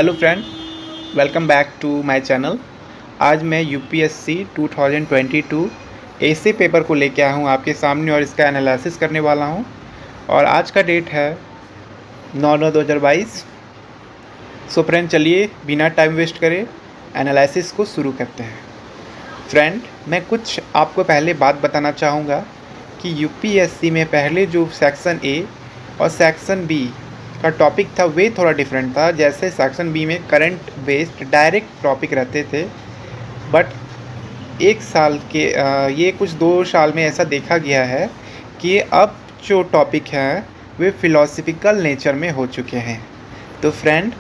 Hello friend, welcome back to my channel. आज मैं UPSC 2022 ऐसे पेपर को लेके आया हूँ आपके सामने और इसका एनालिसिस करने वाला हूँ। और आज का डेट है 9/9/2022। सो फ्रेंड, चलिए बिना टाइम वेस्ट करे एनालिसिस को शुरू करते हैं। फ्रेंड, मैं कुछ आपको पहले बात बताना चाहूँगा कि यूपीएससी में पहले जो सेक्शन ए और सेक्शन बी का टॉपिक था वे थोड़ा डिफरेंट था। जैसे सेक्शन बी में करंट बेस्ड डायरेक्ट टॉपिक रहते थे, बट एक साल के ये कुछ 2 साल में ऐसा देखा गया है कि अब जो टॉपिक हैं वे फिलोसफिकल नेचर में हो चुके हैं। तो फ्रेंड,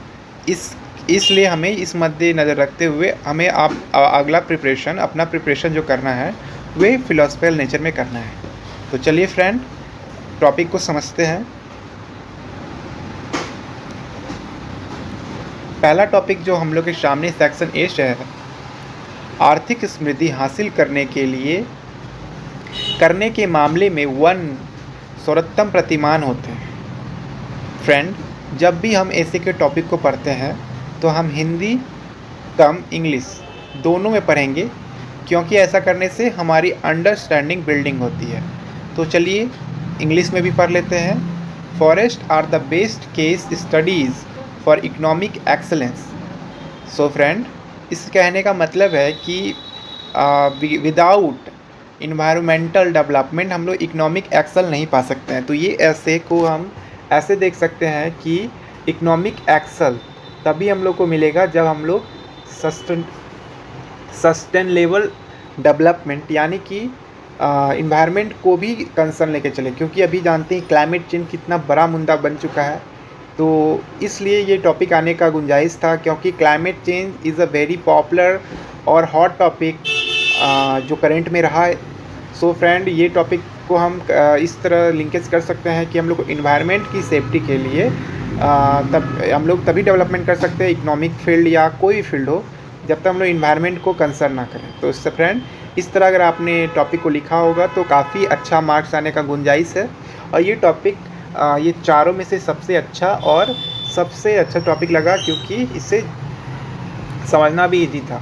इसलिए हमें इस मद्देनज़र रखते हुए हमें अगला अपना प्रिपरेशन जो करना है वे फिलोसफिकल नेचर में करना है। तो चलिए फ्रेंड, टॉपिक को समझते हैं। पहला टॉपिक जो हम लोग के सामने सेक्शन ए है, आर्थिक समृद्धि हासिल करने के मामले में वन सर्वोत्तम प्रतिमान होते हैं। फ्रेंड, जब भी हम ऐसे के टॉपिक को पढ़ते हैं तो हम हिंदी कम इंग्लिश दोनों में पढ़ेंगे, क्योंकि ऐसा करने से हमारी अंडरस्टैंडिंग बिल्डिंग होती है। तो चलिए इंग्लिश में भी पढ़ लेते हैं। Forest are the best case studies for economic excellence. So friend, इस कहने का मतलब है कि विदाउट इन्वायरमेंटल डेवलपमेंट हम लोग इकोनॉमिक एक्सेल नहीं पा सकते हैं। तो ये ऐसे को हम ऐसे देख सकते हैं कि इकोनॉमिक एक्सेल तभी हम लोग को मिलेगा जब हम लोग सस्टेनेबल डेवलपमेंट यानी कि इन्वायरमेंट को भी कंसर्न लेके चले, क्योंकि अभी जानते हैं क्लाइमेट चेंज कितना बड़ा मुद्दा बन चुका है। तो इसलिए ये टॉपिक आने का गुंजाइश था, क्योंकि climate change is a very popular और हॉट टॉपिक जो करंट में रहा है। सो फ्रेंड, ये टॉपिक को हम इस तरह लिंकेज कर सकते हैं कि हम लोग इन्वायरमेंट की सेफ्टी के लिए तब हम लोग तभी डेवलपमेंट कर सकते हैं, इकोनॉमिक फील्ड या कोई भी फील्ड हो, जब तक हम लोग इन्वायरमेंट को कंसर्न ना करें। तो इससे फ्रेंड, इस तरह अगर आपने टॉपिक को लिखा होगा तो काफ़ी अच्छा मार्क्स आने का गुंजाइश है। और ये टॉपिक ये चारों में से सबसे अच्छा टॉपिक लगा, क्योंकि इसे समझना भी इजी था।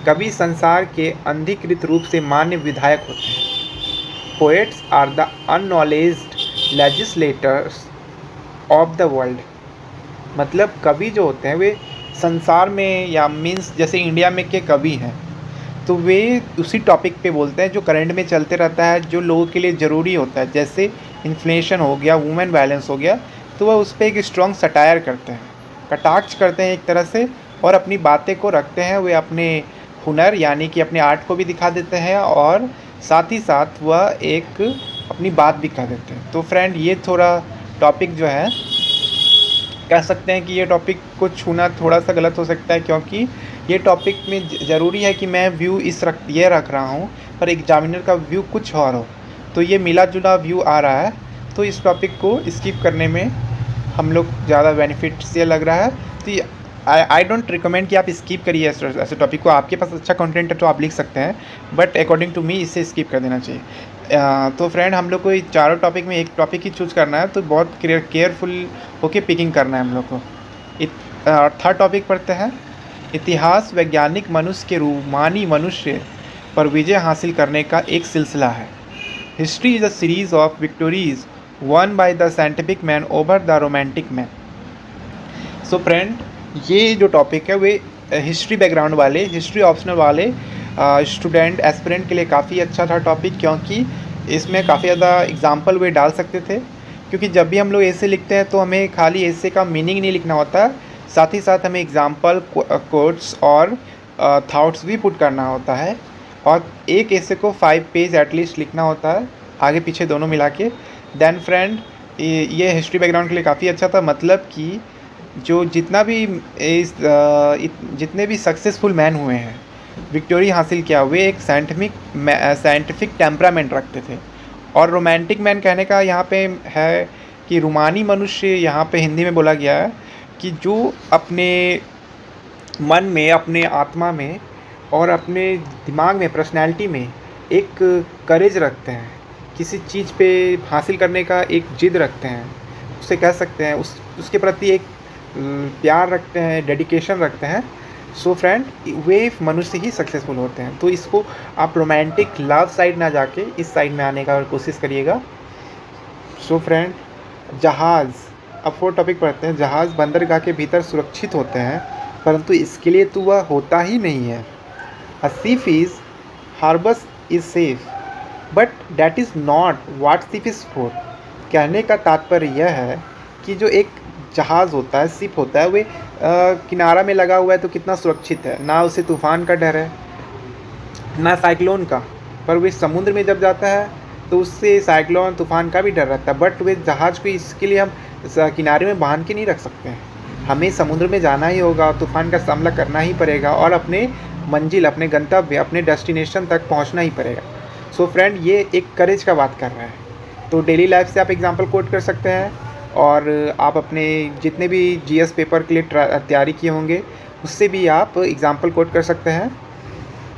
कवि संसार के अनधिकृत रूप से मान्य विधायक होते हैं। Poets are the unacknowledged legislators of the world. मतलब कवि जो होते हैं वे संसार में या मीन्स जैसे इंडिया में के कवि हैं, तो वे उसी टॉपिक पे बोलते हैं जो करंट में चलते रहता है, जो लोगों के लिए ज़रूरी होता है। जैसे इन्फ्लेशन हो गया, वुमेन वायलेंस हो गया, तो वह उस पर एक स्ट्रॉन्ग सटायर करते हैं, कटाक्ष करते हैं एक तरह से, और अपनी बातें को रखते हैं। वे अपने हुनर यानी कि अपने आर्ट को भी दिखा देते हैं और साथ ही साथ वह एक अपनी बात भी कह देते हैं। तो फ्रेंड, ये थोड़ा टॉपिक जो है कह सकते हैं कि ये टॉपिक को छूना थोड़ा सा गलत हो सकता है, क्योंकि ये टॉपिक में ज़रूरी है कि मैं व्यू ये रख रहा हूँ, पर एग्जामिनर का व्यू कुछ और हो। तो ये मिला जुला व्यू आ रहा है, तो इस टॉपिक को स्किप करने में हम लोग ज़्यादा बेनिफिट्स ये लग रहा है। तो आई डोंट रिकमेंड कि आप स्किप करिए ऐसे टॉपिक को। आपके पास अच्छा कंटेंट है तो आप लिख सकते हैं, बट अकॉर्डिंग टू मी इसे स्किप कर देना चाहिए। तो फ्रेंड, हम लोग को चारों टॉपिक में एक टॉपिक ही चूज़ करना है, तो बहुत केयरफुल होके पिकिंग करना है हम लोग को। थर्ड टॉपिक पढ़ते हैं। इतिहास वैज्ञानिक मनुष्य के रूमानी मनुष्य पर विजय हासिल करने का एक सिलसिला है। History is a series of victories won by the scientific man over the romantic man. So friend, ये जो टॉपिक है वे हिस्ट्री बैकग्राउंड वाले, हिस्ट्री ऑप्शनल वाले स्टूडेंट एस्पिरेंट के लिए काफ़ी अच्छा था टॉपिक, क्योंकि इसमें काफ़ी ज़्यादा एग्जाम्पल वे डाल सकते थे। क्योंकि जब भी हम लोग ऐसे लिखते हैं तो हमें खाली ऐसे का मीनिंग नहीं लिखना होता, साथ ही साथ हमें एग्जाम्पल, कोट्स और थाट्स भी पुट करना होता है। और एक ऐसे को 5 पेज एटलीस्ट लिखना होता है, आगे पीछे दोनों मिला के। देन फ्रेंड, ये हिस्ट्री बैकग्राउंड के लिए काफ़ी अच्छा था। मतलब कि जो जितने भी सक्सेसफुल मैन हुए हैं, विक्टोरी हासिल किया, वे एक साइंटिफिक टेम्परामेंट रखते थे। और रोमांटिक मैन कहने का यहाँ पे है कि रूमानी मनुष्य यहाँ पे हिंदी में बोला गया है कि जो अपने मन में, अपने आत्मा में और अपने दिमाग में, पर्सनैलिटी में एक करेज रखते हैं, किसी चीज़ पे हासिल करने का एक जिद रखते हैं, उसे कह सकते हैं, उसके प्रति एक प्यार रखते हैं, डेडिकेशन रखते हैं, सो फ्रेंड वे मनुष्य ही सक्सेसफुल होते हैं। तो इसको आप रोमांटिक लव साइड ना जाके इस साइड में आने का कोशिश करिएगा। सो फ्रेंड, जहाज़, अब 4 टॉपिक पढ़ते हैं। जहाज़ बंदरगाह के भीतर सुरक्षित होते हैं, परंतु इसके लिए तो वह होता ही नहीं है। A ship is harbours is safe, but that is not what ship is for. कहने का तात्पर्य यह है कि जो एक जहाज़ होता है, शिप होता है, वे किनारा में लगा हुआ है तो कितना सुरक्षित है, ना उसे तूफ़ान का डर है ना साइक्लोन का। पर वे समुद्र में जब जाता है तो उससे साइक्लोन तूफ़ान का भी डर रहता है। बट वे जहाज़ को इसके लिए हम किनारे में बांध के नहीं रख सकते हैं। हमें समुद्र में जाना ही होगा, तूफ़ान का सामना करना ही पड़ेगा और अपने मंजिल, अपने गंतव्य, अपने डेस्टिनेशन तक पहुंचना ही पड़ेगा। सो फ्रेंड, ये एक करेज का बात कर रहा है। तो डेली लाइफ से आप एग्जांपल कोट कर सकते हैं और आप अपने जितने भी जीएस पेपर के लिए तैयारी किए होंगे उससे भी आप एग्जांपल कोट कर सकते हैं।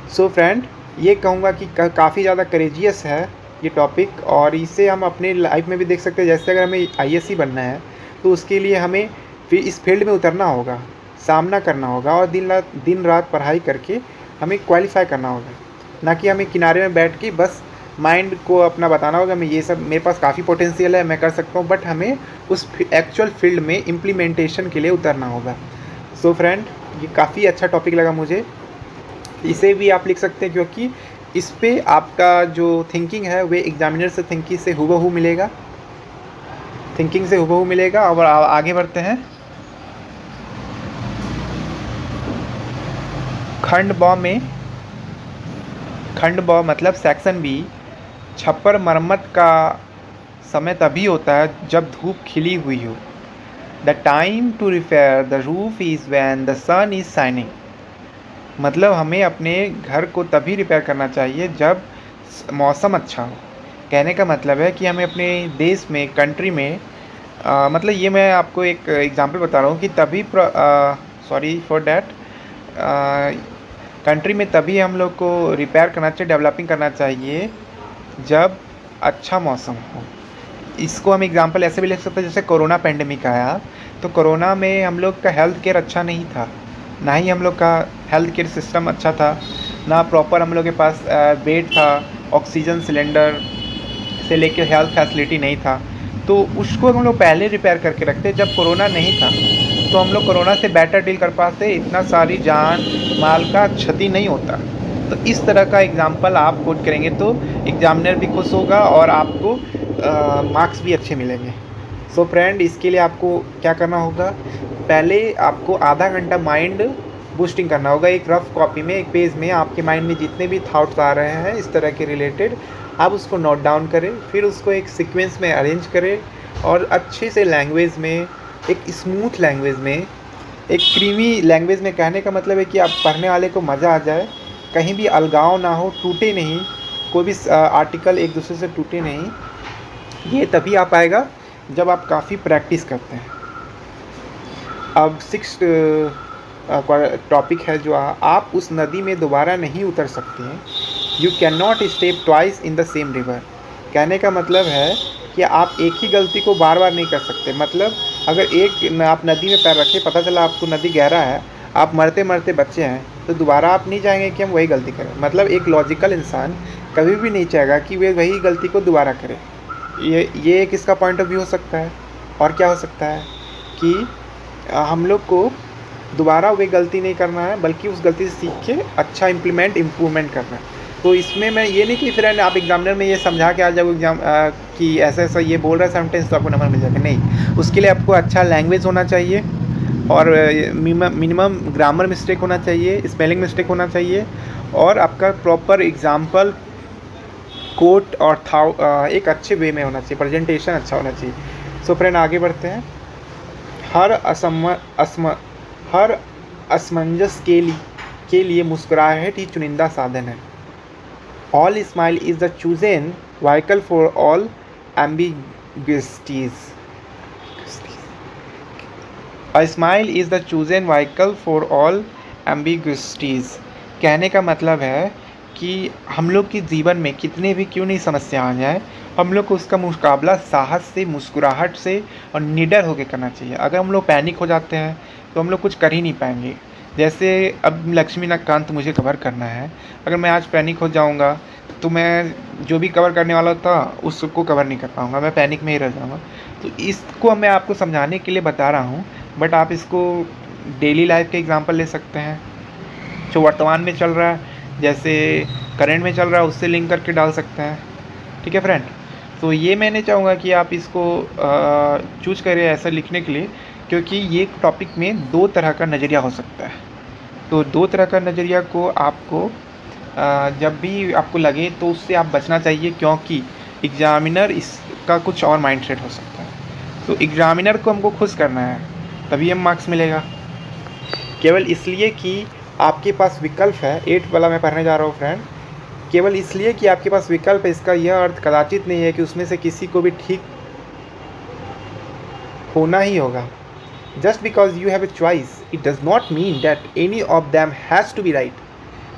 सो फ्रेंड, ये कहूँगा कि काफ़ी ज़्यादा करेजियस है ये टॉपिक और इसे हम अपने लाइफ में भी देख सकते हैं। जैसे अगर हमें आईएएस बनना है तो उसके लिए हमें फिर इस फील्ड में उतरना होगा, सामना करना होगा और दिन रात पढ़ाई करके हमें क्वालिफाई करना होगा, ना कि हमें किनारे में बैठ के बस माइंड को अपना बताना होगा मैं ये सब, मेरे पास काफ़ी पोटेंशियल है, मैं कर सकता हूँ। बट हमें उस एक्चुअल फील्ड में इम्प्लीमेंटेशन के लिए उतरना होगा। सो फ्रेंड, ये काफ़ी अच्छा टॉपिक लगा मुझे। इसे भी आप लिख सकते हैं क्योंकि इस पे आपका जो थिंकिंग है वे एग्जामिनर से थिंकिंग से हुबहू मिलेगा, और आगे बढ़ते हैं। खंड ब मतलब सेक्शन बी, छप्पर मरम्मत का समय तभी होता है जब धूप खिली हुई हो। The time to repair the roof is when the sun is shining. मतलब हमें अपने घर को तभी रिपेयर करना चाहिए जब मौसम अच्छा हो। कहने का मतलब है कि हमें अपने देश में, कंट्री में, मतलब ये मैं आपको एक एग्जांपल बता रहा हूँ कि तभी सॉरी फॉर डैट, कंट्री में तभी हम लोग को रिपेयर करना चाहिए, डेवलपिंग करना चाहिए जब अच्छा मौसम हो। इसको हम एग्जांपल ऐसे भी लिख सकते हैं, जैसे कोरोना पेंडेमिक आया तो कोरोना में हम लोग का हेल्थ केयर अच्छा नहीं था, ना ही हम लोग का हेल्थ केयर सिस्टम अच्छा था, ना प्रॉपर हम लोग के पास बेड था, ऑक्सीजन सिलेंडर से लेकर हेल्थ फैसिलिटी नहीं था। तो उसको हम लोग पहले रिपेयर करके रखते जब कोरोना नहीं था, तो हम लोग कोरोना से बेटर डील कर पाते, इतना सारी जान माल का क्षति नहीं होता। तो इस तरह का एग्जाम्पल आप कोट करेंगे तो एग्जामिनर भी खुश होगा और आपको मार्क्स भी अच्छे मिलेंगे। सो फ्रेंड, इसके लिए आपको क्या करना होगा, पहले आपको आधा घंटा माइंड बूस्टिंग करना होगा। एक रफ कॉपी में, एक पेज में आपके माइंड में जितने भी थाट्स आ रहे हैं इस तरह के रिलेटेड, आप उसको नोट डाउन करें, फिर उसको एक सीक्वेंस में अरेंज करें और अच्छे से लैंग्वेज में, एक स्मूथ लैंग्वेज में, एक क्रीमी लैंग्वेज में। कहने का मतलब है कि आप पढ़ने वाले को मज़ा आ जाए, कहीं भी अलगाव ना हो, टूटे नहीं, कोई भी आर्टिकल एक दूसरे से टूटे नहीं। ये तभी आ पाएगा जब आप काफ़ी प्रैक्टिस करते हैं। अब 6 टॉपिक है जो आप उस नदी में दोबारा नहीं उतर सकते हैं। You can not step twice in the same river. कहने का मतलब है कि आप एक ही गलती को बार बार नहीं कर सकते। मतलब अगर आप नदी में पैर रखें, पता चला आपको नदी गहरा है, आप मरते मरते बच्चे हैं, तो दोबारा आप नहीं चाहेंगे कि हम वही गलती करें। मतलब एक लॉजिकल इंसान कभी भी नहीं चाहेगा कि वे वही गलती को दोबारा करें। ये एक इसका पॉइंट ऑफ व्यू हो सकता है। और क्या हो सकता है कि हम लोग को दोबारा वे गलती नहीं करना है, बल्कि उस गलती से सीख के अच्छा इम्प्रूवमेंट करना है। तो इसमें मैं ये नहीं कि फ्रेंड आप एग्जामिनर में ये समझा के आ जाओ कि ऐसा ऐसा ये बोल रहा है सेंटेंस तो आपको नंबर मिल जाएगा। नहीं, उसके लिए आपको अच्छा लैंग्वेज होना चाहिए और मिनिमम ग्रामर मिस्टेक होना चाहिए, स्पेलिंग मिस्टेक होना चाहिए और आपका प्रॉपर एग्जाम्पल कोट और एक अच्छे वे में होना चाहिए, प्रेजेंटेशन अच्छा होना चाहिए। सो फ्रेंड, आगे बढ़ते हैं। हर असमंजस के लिए मुस्कुराहट ही चुनिंदा साधन है। All smile is the chosen vehicle for all ambiguities. A smile is the chosen vehicle for all ambiguities. कहने का मतलब है कि हम लोग के जीवन में कितने भी क्यों नहीं समस्या आ जाए, हम लोग को उसका मुकाबला साहस से, मुस्कुराहट से और निडर होकर करना चाहिए। अगर हम लोग पैनिक हो जाते हैं तो हम लोग कुछ कर ही नहीं पाएंगे। जैसे अब लक्ष्मीकांत मुझे कवर करना है, अगर मैं आज पैनिक हो जाऊंगा तो मैं जो भी कवर करने वाला था उसको कवर नहीं कर पाऊंगा, मैं पैनिक में ही रह जाऊंगा। तो इसको मैं आपको समझाने के लिए बता रहा हूँ, बट आप इसको डेली लाइफ के एग्जांपल ले सकते हैं, जो वर्तमान में चल रहा है, जैसे करंट में चल रहा है उससे लिंक करके डाल सकते हैं। ठीक है फ्रेंड, तो ये मैंने चाहूँगा कि आप इसको चूज करें ऐसा लिखने के लिए, क्योंकि ये टॉपिक में दो तरह का नज़रिया हो सकता है। तो दो तरह का नज़रिया को आपको जब भी आपको लगे तो उससे आप बचना चाहिए, क्योंकि एग्ज़ामिनर इसका कुछ और माइंडसेट हो सकता है। तो एग्ज़ामिनर को हमको खुश करना है, तभी हम मार्क्स मिलेगा। केवल इसलिए कि आपके पास विकल्प है, 8 वाला मैं पढ़ने जा रहा हूँ फ्रेंड, केवल इसलिए कि आपके पास विकल्प है, इसका यह अर्थ कदाचित नहीं है कि उसमें से किसी को भी ठीक होना ही होगा। Just because you have a choice, it does not mean that any of them has to be right.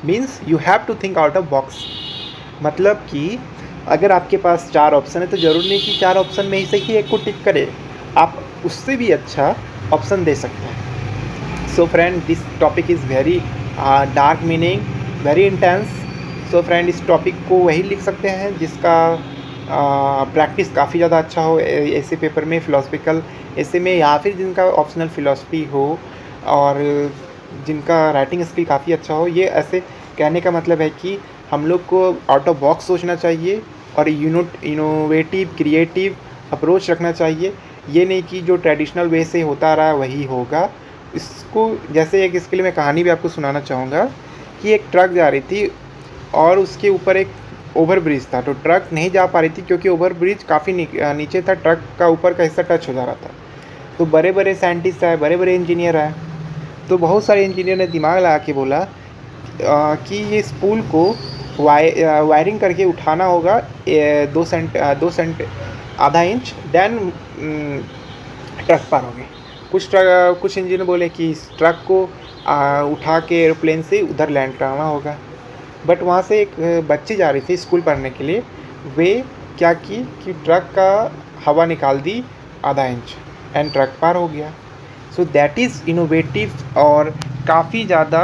Means you have to think out of box. मतलब कि अगर आपके पास 4 ऑप्शन है तो ज़रूरी नहीं कि 4 ऑप्शन में ही से ही एक को टिक करे, आप उससे भी अच्छा ऑप्शन दे सकते हैं। So friend, this topic is very dark meaning, very intense. So friend, इस टॉपिक को वही लिख सकते हैं जिसका प्रैक्टिस काफ़ी ज़्यादा अच्छा हो ऐसे पेपर में, फ़िलोसफिकल ऐसे में, या फिर जिनका ऑप्शनल फ़िलोसफी हो और जिनका राइटिंग स्किल काफ़ी अच्छा हो। ये ऐसे कहने का मतलब है कि हम लोग को आउट ऑफ बॉक्स सोचना चाहिए और इनोवेटिव क्रिएटिव अप्रोच रखना चाहिए। ये नहीं कि जो ट्रेडिशनल वे से होता रहा वही होगा। इसको जैसे एक इसके लिए मैं कहानी भी आपको सुनाना चाहूँगा कि एक ट्रक जा रही थी और उसके ऊपर एक ओवर ब्रिज था, तो ट्रक नहीं जा पा रही थी क्योंकि ओवर ब्रिज काफ़ी नीचे था, ट्रक का ऊपर का हिस्सा टच हो जा रहा था। तो बड़े बड़े साइंटिस्ट आए, बड़े बड़े इंजीनियर आए, तो बहुत सारे इंजीनियर ने दिमाग लगा के बोला कि ये इस पुल को वायरिंग करके उठाना होगा 2 सेंट आधा इंच, देन ट्रक पार होगी। कुछ इंजीनियर बोले कि इस ट्रक को उठा के एरोप्लेन से उधर लैंड कराना होगा। बट वहाँ से एक बच्ची जा रही थी स्कूल पढ़ने के लिए, वे क्या की कि ट्रक का हवा निकाल दी आधा इंच एंड ट्रक पार हो गया। सो दैट इज़ इनोवेटिव और काफ़ी ज़्यादा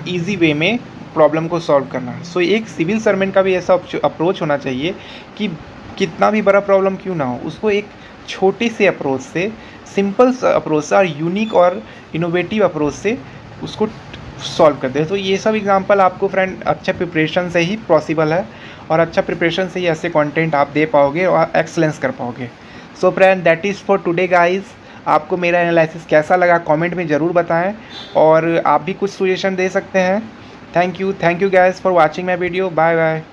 इजी वे में प्रॉब्लम को सॉल्व करना। सो एक सिविल सर्वेंट का भी ऐसा अप्रोच होना चाहिए कि कितना भी बड़ा प्रॉब्लम क्यों ना हो, उसको एक छोटे से अप्रोच से, सिंपल अप्रोच से और यूनिक और इनोवेटिव अप्रोच से उसको सॉल्व करते हैं। तो ये सब एग्जांपल आपको फ्रेंड अच्छा प्रिपरेशन से ही पॉसिबल है, और अच्छा प्रिपरेशन से ही ऐसे कंटेंट आप दे पाओगे और एक्सलेंस कर पाओगे। So friend, that is for today guys. आपको मेरा एनालिसिस कैसा लगा कमेंट में ज़रूर बताएं, और आप भी कुछ सजेशन दे सकते हैं। Thank you guys for watching my video. Bye bye.